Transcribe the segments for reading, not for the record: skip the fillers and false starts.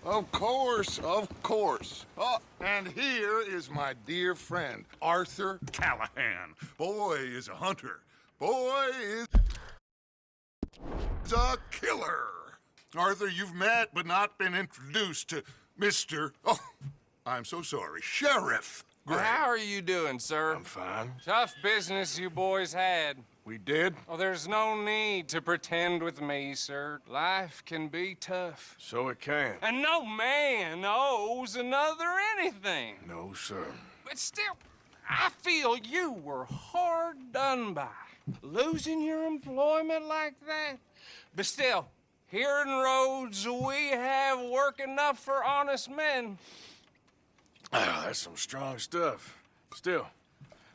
Of course, of course. Oh, and here is my dear friend, Arthur Callahan. Boy is a hunter. Boy is a killer. Arthur, you've met but not been introduced to Mr. Oh, I'm so sorry, Sheriff Gray. How are you doing, sir? I'm fine. Tough business you boys had. We did? Oh, there's no need to pretend with me, sir. Life can be tough. So it can. And no man owes another anything. No, sir. But still, I feel you were hard done by. Losing your employment like that. But still, here in Rhodes, we have work enough for honest men. Ah, that's some strong stuff. Still,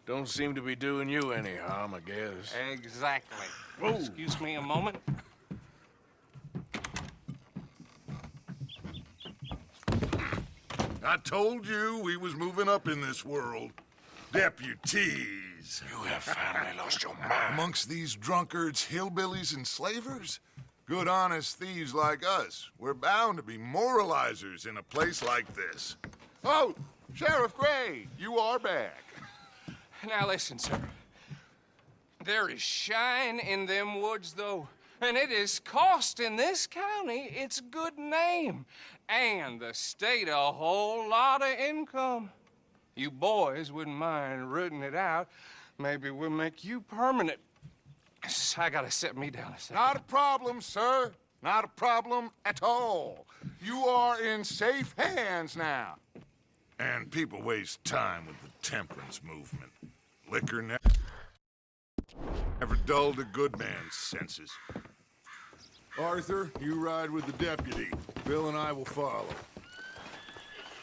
don't seem to be doing you any harm, I guess. Exactly. Whoa. Excuse me a moment. I told you we was moving up in this world. Deputies. You have finally lost your mind. Amongst these drunkards, hillbillies, and slavers? Good, honest thieves like us. We're bound to be moralizers in a place like this. Oh, Sheriff Gray, you are back. Now listen, sir. There is shine in them woods, though. And it is costing this county its good name. And the state a whole lot of income. You boys wouldn't mind rooting it out. Maybe we'll make you permanent. I gotta set me down a second. Not a problem, sir. Not a problem at all. You are in safe hands now. And people waste time with the temperance movement. Liquor never dulled a good man's senses. Arthur, you ride with the deputy. Bill and I will follow.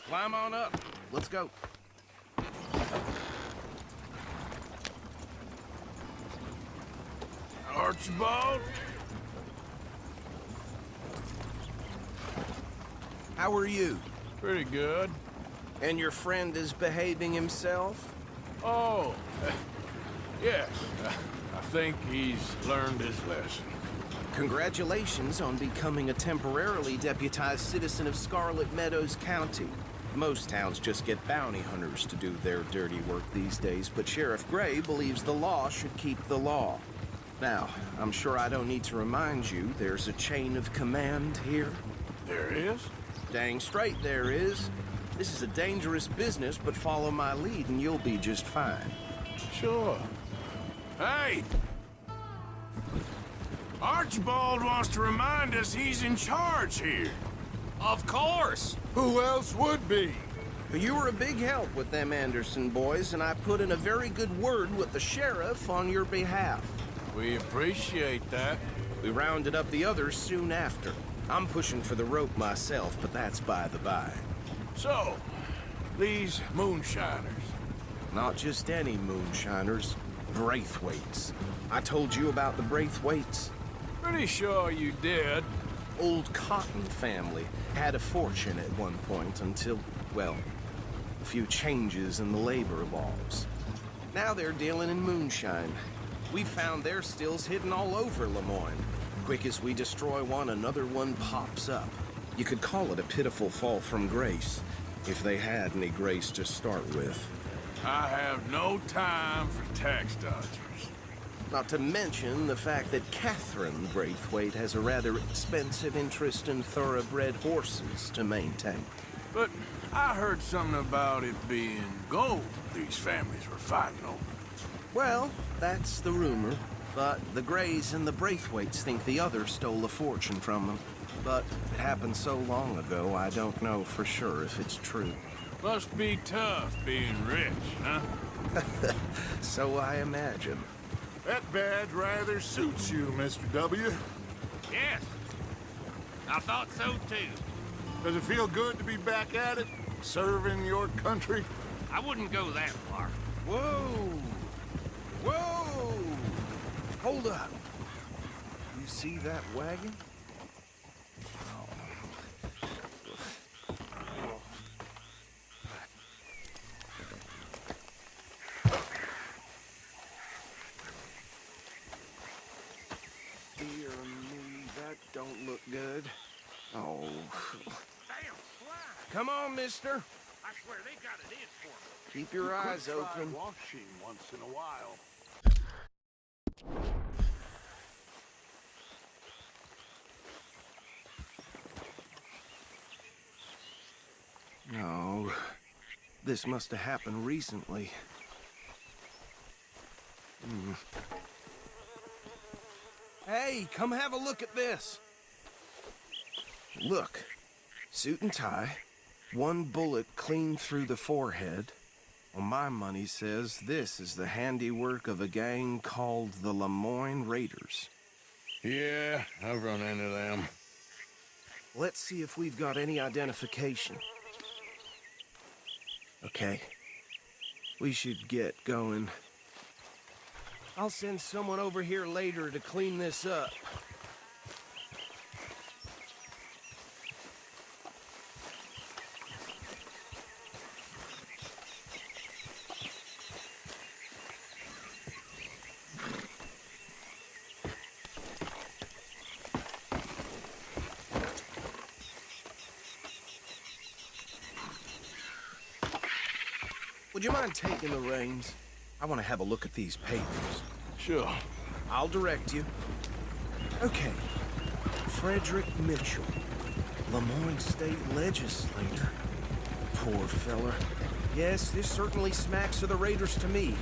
Climb on up. Let's go. Archibald? How are you? Pretty good. And your friend is behaving himself? Oh, yes. I think he's learned his lesson. Congratulations on becoming a temporarily deputized citizen of Scarlet Meadows County. Most towns just get bounty hunters to do their dirty work these days, but Sheriff Gray believes the law should keep the law. Now, I'm sure I don't need to remind you there's a chain of command here. There is? Dang straight there is. This is a dangerous business, but follow my lead and you'll be just fine. Sure. Hey! Archibald wants to remind us he's in charge here. Of course. Who else would be? You were a big help with them Anderson boys, and I put in a very good word with the sheriff on your behalf. We appreciate that. We rounded up the others soon after. I'm pushing for the rope myself, but that's by the by. So, these moonshiners. Not just any moonshiners, Braithwaites. I told you about the Braithwaites. Pretty sure you did. Old Cotton family had a fortune at one point until, well, a few changes in the labor laws. Now they're dealing in moonshine. We found their stills hidden all over Lemoyne. Quick as we destroy one, another one pops up. You could call it a pitiful fall from grace, if they had any grace to start with. I have no time for tax dodgers. Not to mention the fact that Catherine Braithwaite has a rather expensive interest in thoroughbred horses to maintain. But I heard something about it being gold these families were fighting over. Well, that's the rumor. But the Grays and the Braithwaites think the other stole a fortune from them. But it happened so long ago, I don't know for sure if it's true. Must be tough being rich, huh? So I imagine. That badge rather suits you, Mr. W. Yes. I thought so, too. Does it feel good to be back at it, serving your country? I wouldn't go that far. Whoa! Whoa! Hold up. You see that wagon? good. Oh. Damn, why? Come on, mister. I swear they got it in for me. Keep your eyes open. Washing once in a while. No. This must have happened recently. Hey, come have a look at this. Look. Suit and tie. One bullet clean through the forehead. Well, my money says this is the handiwork of a gang called the Lemoyne Raiders. Yeah, I've run into them. Let's see if we've got any identification. Okay. We should get going. I'll send someone over here later to clean this up. Would you mind taking the reins? I want to have a look at these papers. Sure. I'll direct you. Okay. Frederick Mitchell, Lemoyne State Legislator. Poor fella. Yes, this certainly smacks of the Raiders to me.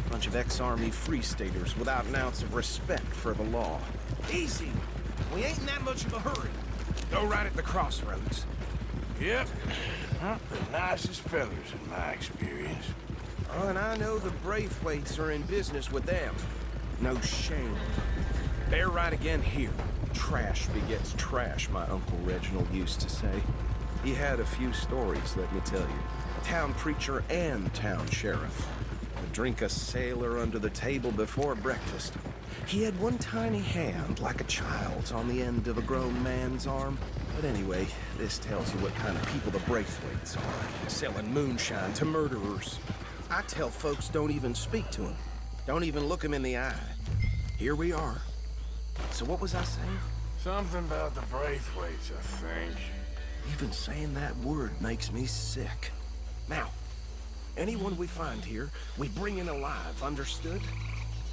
Bunch of ex-Army Free Staters without an ounce of respect for the law. Easy. We ain't in that much of a hurry. Go right at the crossroads. Yep. Not the nicest fellers in my experience. Oh, and I know the Braithwaites are in business with them. No shame. They're right again here. Trash begets trash, my Uncle Reginald used to say. He had a few stories, let me tell you. Town preacher and town sheriff. Would drink a sailor under the table before breakfast. He had one tiny hand, like a child's, on the end of a grown man's arm. But anyway, this tells you what kind of people the Braithwaites are. Selling moonshine to murderers. I tell folks don't even speak to them. Don't even look them in the eye. Here we are. So what was I saying? Something about the Braithwaites, I think. Even saying that word makes me sick. Now, anyone we find here, we bring in alive, understood?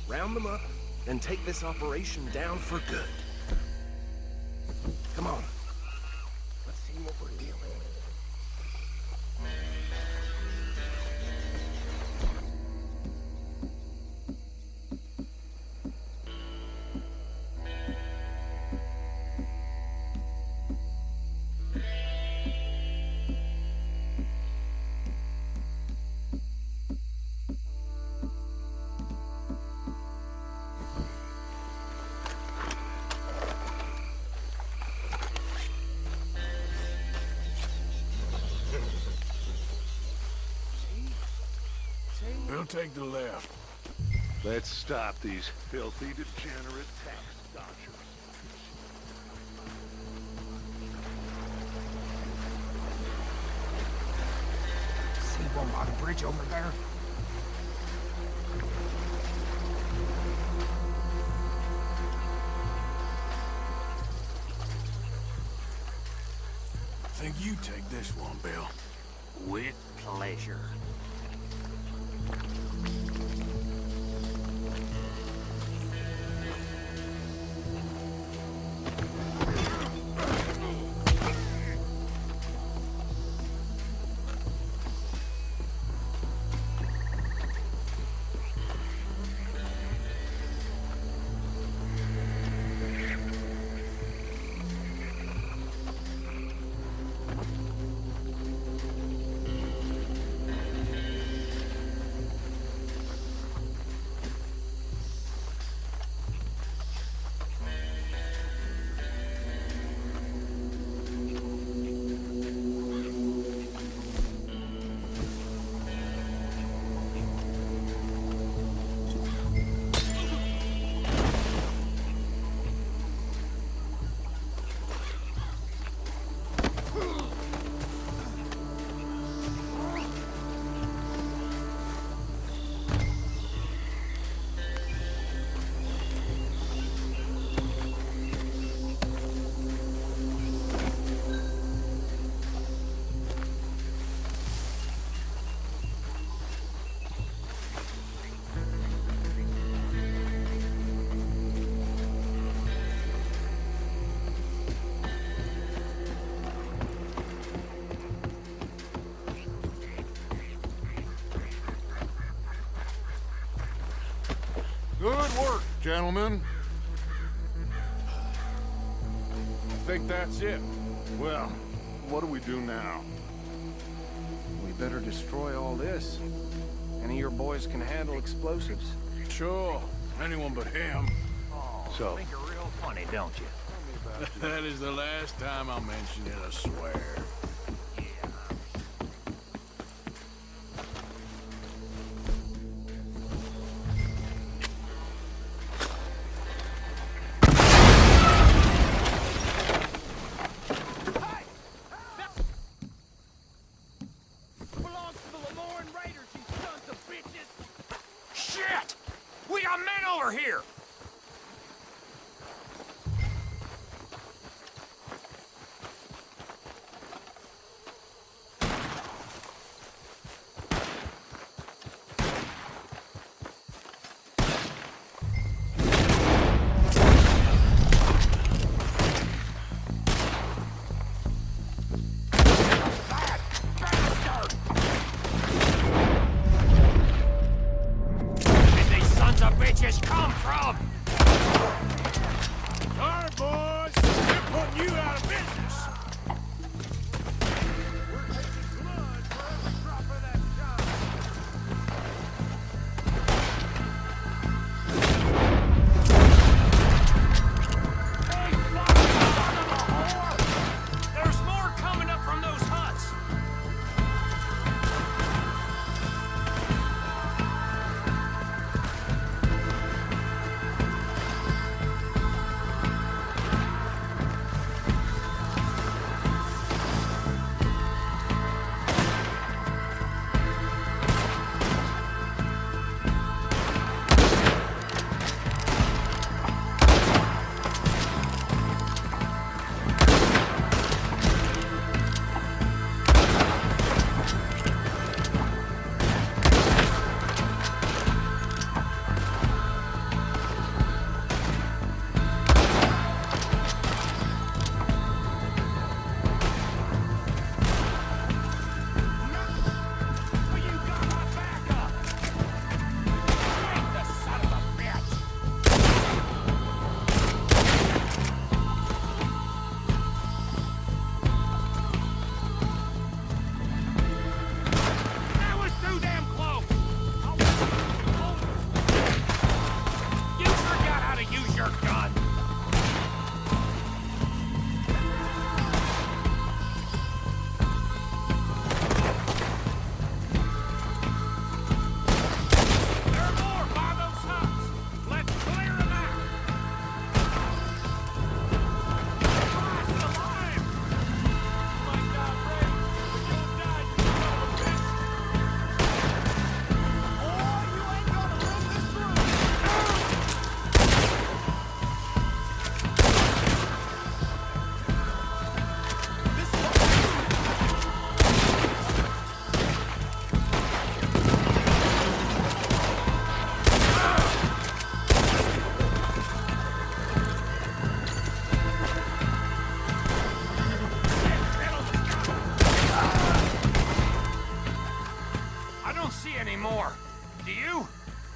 Round them up, and take this operation down for good. Come on. Let's see what we're dealing with. We'll take the left. Let's stop these filthy, degenerate tax dodgers. See one by the bridge over there? I think you take this one, Bill. With pleasure. work. Gentlemen, I think that's it. well, what do we do now? We better destroy all this. Any of your boys can handle explosives? Sure. Anyone but him. So, Think you're real funny, don't you? That is the last time I'll mention it, I swear. Shit! We got men over here! Bitches come from? Sorry, boys. We're putting you out of business. We're taking blood for every drop of that Hey, fucking son of a whore! There's more coming up from those huts!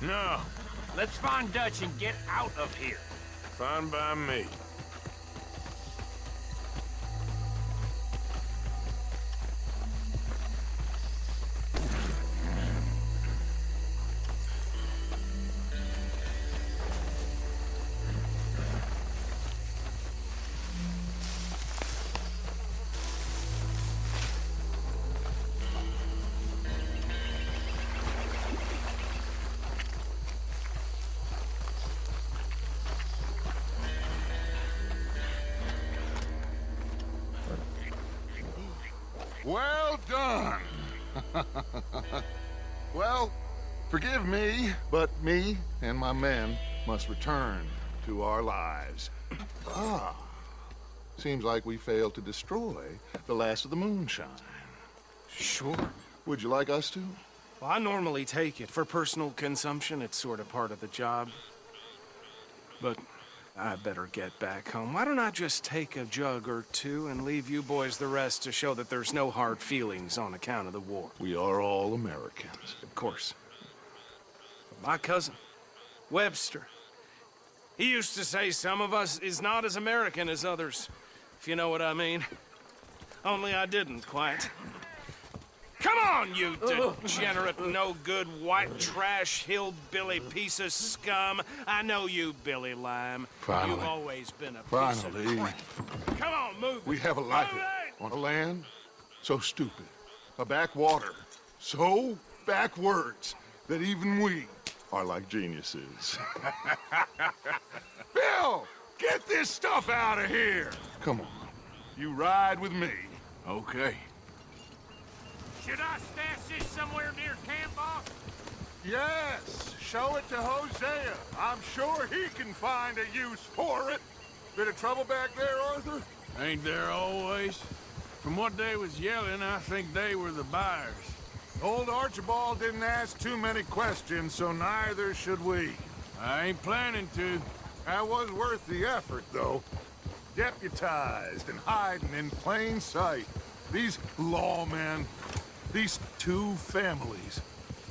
No, Let's find Dutch and get out of here. fine by me. Well done. Well, forgive me, but me and my men must return to our lives. Ah, seems like we failed to destroy the last of the moonshine. Sure. Would you like us to? Well, I normally take it. For personal consumption, it's sort of part of the job. But I better get back home. Why don't I just take a jug or two and leave you boys the rest to show that there's no hard feelings on account of the war? We are all Americans. Of course. My cousin, Webster, He used to say some of us is not as American as others, if you know what I mean. Only I didn't quite. Come on, you degenerate, no-good, white trash, hillbilly piece of scum. I know you, Billy Lime. Finally. You've always been a piece Finally. of crap. Come on, move We it. have a life Move it! on a land so stupid, a backwater so backwards that even we are like geniuses. Bill, get this stuff out of here! Come on, you ride with me. Okay. Should I stash this somewhere near camp, boss? Yes, show it to Hosea. I'm sure he can find a use for it. Bit of trouble back there, Arthur? Ain't there always? From what they was yelling, I think they were the buyers. Old Archibald didn't ask too many questions, so neither should we. I ain't planning to. That was worth the effort, though. Deputized and hiding in plain sight. These lawmen, these two families.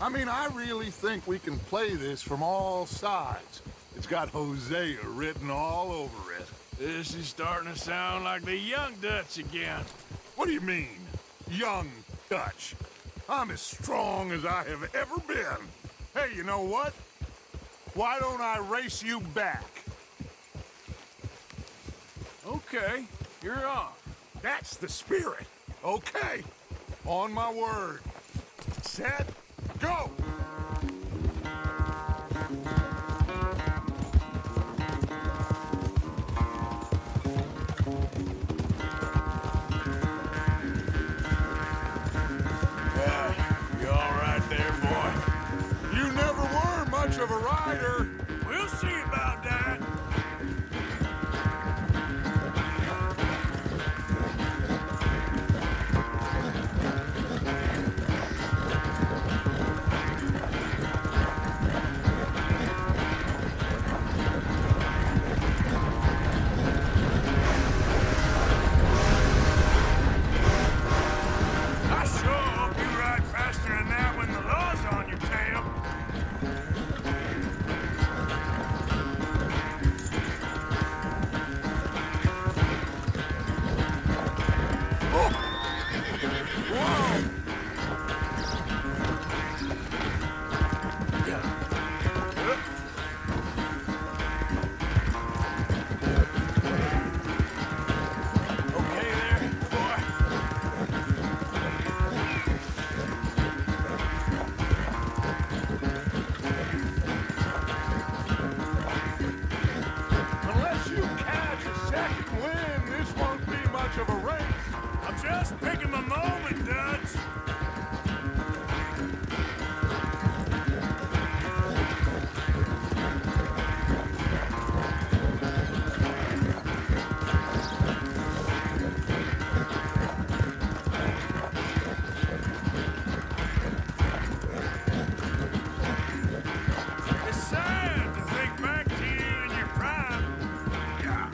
I mean, I really think we can play this from all sides. It's got Hosea written all over it. This is starting to sound like the Young Dutch again. What do you mean, young Dutch? I'm as strong as I have ever been. Hey, you know what? Why don't I race you back? Okay, you're on. That's the spirit. Okay, on my word. Set, go! Yeah, you all right there, boy? You never were much of a rider. We'll see about that. I sure hope you ride faster than that when the law's on your tail. Okay there, boy. Unless you catch a second wind, this won't be much of a race. I'm just picking my moment, Dutch. It's sad to think back to you in your prime. Yeah.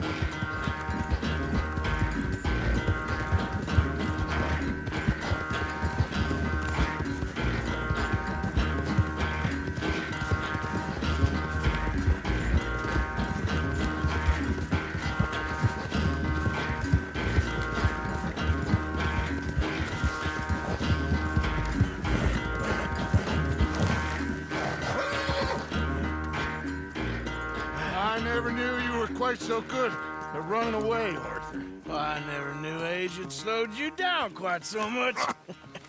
I never knew you were quite so good at running away, Arthur. Well, I never knew age had slowed you down quite so much.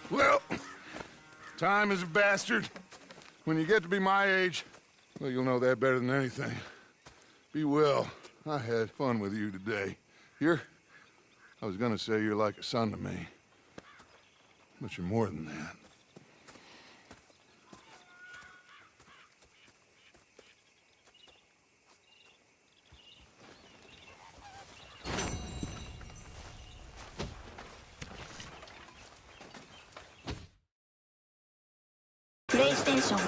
Well, time is a bastard. When you get to be my age, well, you'll know that better than anything. Be well. I had fun with you today. I was gonna say you're like a son to me. But you're more than that. PlayStation